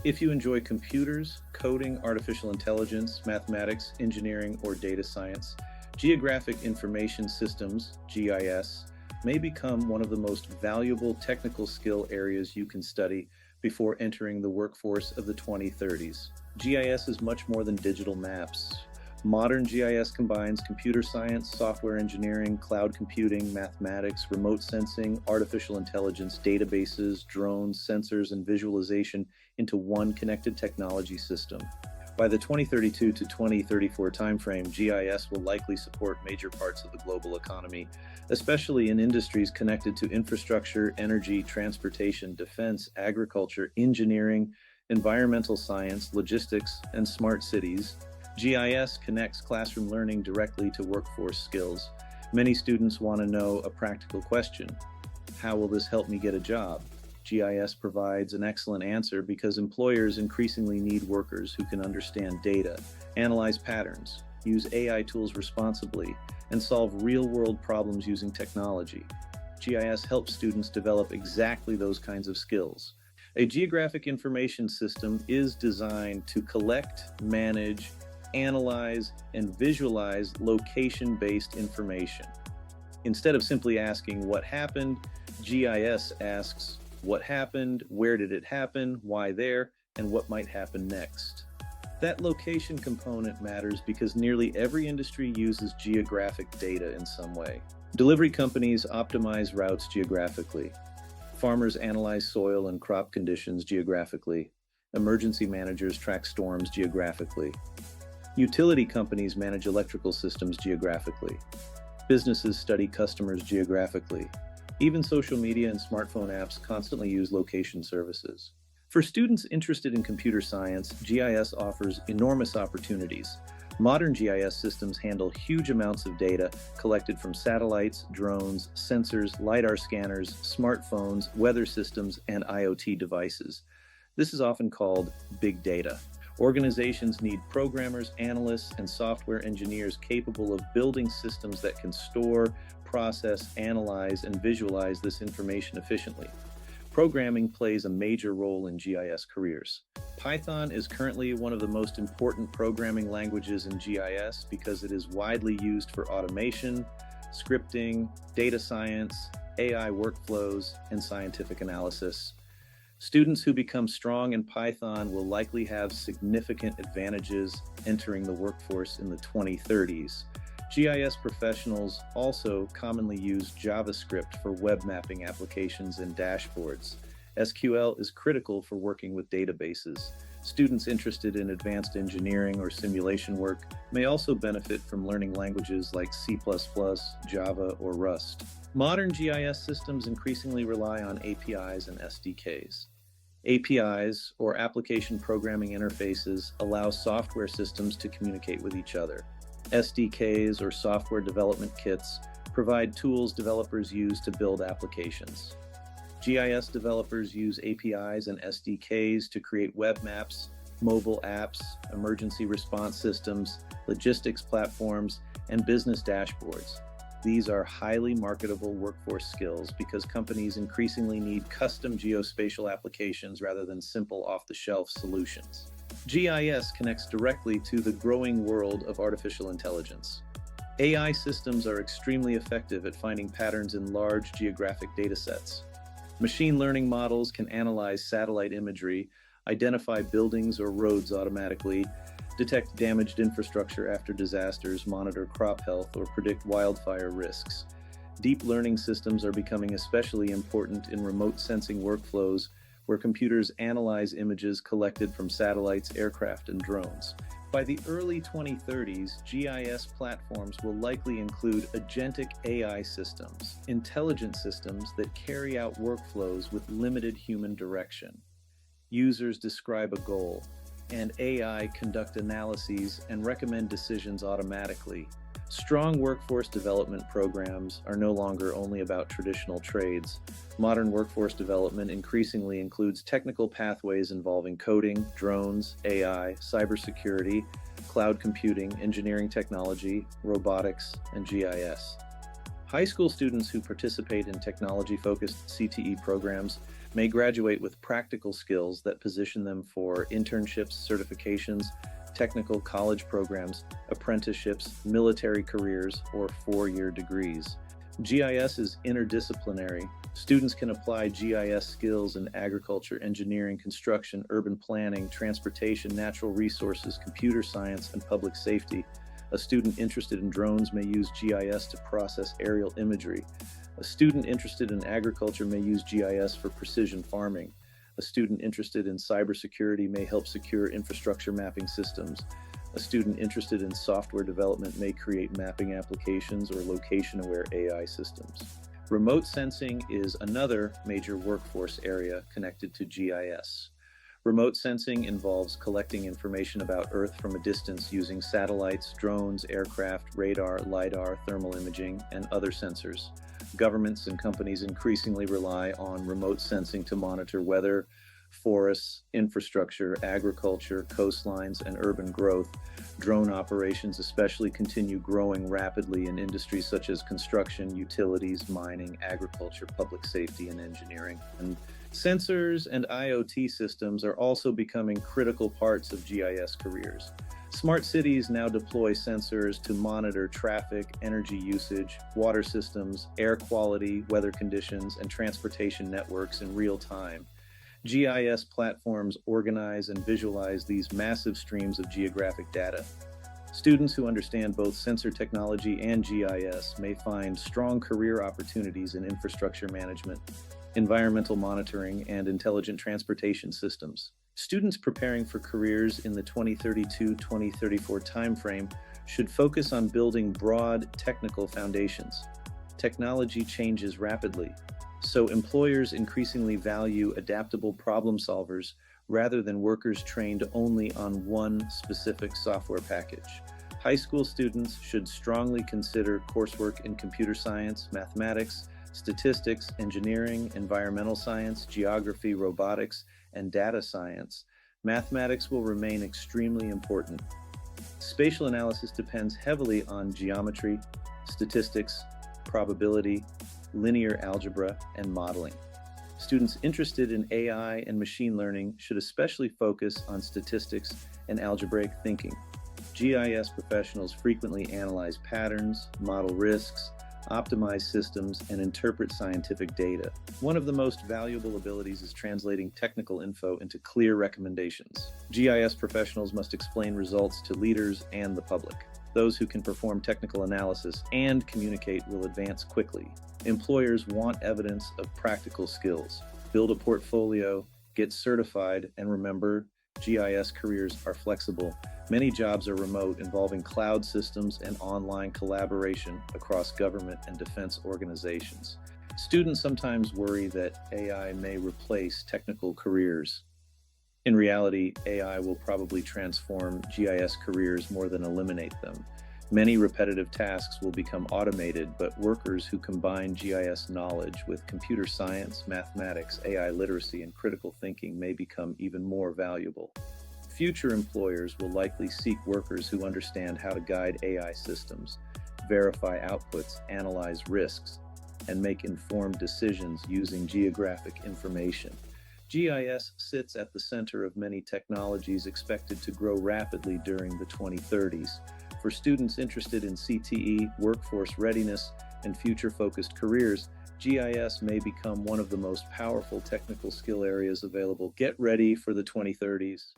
If you enjoy computers, coding, artificial intelligence, mathematics, engineering, or data science, Geographic Information Systems, GIS, may become one of the most valuable technical skill areas you can study before entering the workforce of the 2030s. GIS is much more than digital maps. Modern GIS combines computer science, software engineering, cloud computing, mathematics, remote sensing, artificial intelligence, databases, drones, sensors, and visualization into one connected technology system. By the 2032 to 2034 timeframe, GIS will likely support major parts of the global economy, especially in industries connected to infrastructure, energy, transportation, defense, agriculture, engineering, environmental science, logistics, and smart cities. GIS connects classroom learning directly to workforce skills. Many students want to know a practical question. How will this help me get a job? GIS provides an excellent answer because employers increasingly need workers who can understand data, analyze patterns, use AI tools responsibly, and solve real-world problems using technology. GIS helps students develop exactly those kinds of skills. A geographic information system is designed to collect, manage, analyze, and visualize location-based information. Instead of simply asking what happened, GIS asks what happened, where did it happen, why there, and what might happen next. That location component matters because nearly every industry uses geographic data in some way. Delivery companies optimize routes geographically. Farmers analyze soil and crop conditions geographically. Emergency managers track storms geographically. Utility companies manage electrical systems geographically. Businesses study customers geographically. Even social media and smartphone apps constantly use location services. For students interested in computer science, GIS offers enormous opportunities. Modern GIS systems handle huge amounts of data collected from satellites, drones, sensors, LiDAR scanners, smartphones, weather systems, and IoT devices. This is often called big data. Organizations need programmers, analysts, and software engineers capable of building systems that can store, process, analyze, and visualize this information efficiently. Programming plays a major role in GIS careers. Python is currently one of the most important programming languages in GIS because it is widely used for automation, scripting, data science, AI workflows, and scientific analysis. Students who become strong in Python will likely have significant advantages entering the workforce in the 2030s. GIS professionals also commonly use JavaScript for web mapping applications and dashboards. SQL is critical for working with databases. Students interested in advanced engineering or simulation work may also benefit from learning languages like C++, Java, or Rust. Modern GIS systems increasingly rely on APIs and SDKs. APIs, or application programming interfaces, allow software systems to communicate with each other. SDKs, or software development kits, provide tools developers use to build applications. GIS developers use APIs and SDKs to create web maps, mobile apps, emergency response systems, logistics platforms, and business dashboards. These are highly marketable workforce skills because companies increasingly need custom geospatial applications rather than simple off-the-shelf solutions. GIS connects directly to the growing world of artificial intelligence. AI systems are extremely effective at finding patterns in large geographic datasets. Machine learning models can analyze satellite imagery, identify buildings or roads automatically, detect damaged infrastructure after disasters, monitor crop health, or predict wildfire risks. Deep learning systems are becoming especially important in remote sensing workflows where computers analyze images collected from satellites, aircraft, and drones. By the early 2030s, GIS platforms will likely include agentic AI systems, intelligent systems that carry out workflows with limited human direction. Users describe a goal, and AI conduct analyses and recommend decisions automatically. Strong workforce development programs are no longer only about traditional trades. Modern workforce development increasingly includes technical pathways involving coding, drones, AI, cybersecurity, cloud computing, engineering technology, robotics, and GIS. High school students who participate in technology-focused CTE programs may graduate with practical skills that position them for internships, certifications, technical college programs, apprenticeships, military careers, or four-year degrees. GIS is interdisciplinary. Students can apply GIS skills in agriculture, engineering, construction, urban planning, transportation, natural resources, computer science, and public safety. A student interested in drones may use GIS to process aerial imagery. A student interested in agriculture may use GIS for precision farming. A student interested in cybersecurity may help secure infrastructure mapping systems. A student interested in software development may create mapping applications or location-aware AI systems. Remote sensing is another major workforce area connected to GIS. Remote sensing involves collecting information about Earth from a distance using satellites, drones, aircraft, radar, LiDAR, thermal imaging, and other sensors. Governments and companies increasingly rely on remote sensing to monitor weather, forests, infrastructure, agriculture, coastlines, and urban growth. Drone operations especially continue growing rapidly in industries such as construction, utilities, mining, agriculture, public safety, and engineering. And sensors and IoT systems are also becoming critical parts of GIS careers. Smart cities now deploy sensors to monitor traffic, energy usage, water systems, air quality, weather conditions, and transportation networks in real time. GIS platforms organize and visualize these massive streams of geographic data. Students who understand both sensor technology and GIS may find strong career opportunities in infrastructure management, environmental monitoring, and intelligent transportation systems. Students preparing for careers in the 2032-2034 timeframe should focus on building broad technical foundations. Technology changes rapidly, so employers increasingly value adaptable problem solvers rather than workers trained only on one specific software package. High school students should strongly consider coursework in computer science, mathematics, statistics, engineering, environmental science, geography, robotics, and data science. Mathematics will remain extremely important. Spatial analysis depends heavily on geometry, statistics, probability, linear algebra, and modeling. Students interested in AI and machine learning should especially focus on statistics and algebraic thinking. GIS professionals frequently analyze patterns, model risks, optimize systems, and interpret scientific data. One of the most valuable abilities is translating technical info into clear recommendations. GIS professionals must explain results to leaders and the public. Those who can perform technical analysis and communicate will advance quickly. Employers want evidence of practical skills. Build a portfolio, get certified, and remember, GIS careers are flexible. Many jobs are remote, involving cloud systems and online collaboration across government and defense organizations. Students sometimes worry that AI may replace technical careers. In reality, AI will probably transform GIS careers more than eliminate them. Many repetitive tasks will become automated, but workers who combine GIS knowledge with computer science, mathematics, AI literacy, and critical thinking may become even more valuable. Future employers will likely seek workers who understand how to guide AI systems, verify outputs, analyze risks, and make informed decisions using geographic information. GIS sits at the center of many technologies expected to grow rapidly during the 2030s. For students interested in CTE, workforce readiness, and future-focused careers, GIS may become one of the most powerful technical skill areas available. Get ready for the 2030s.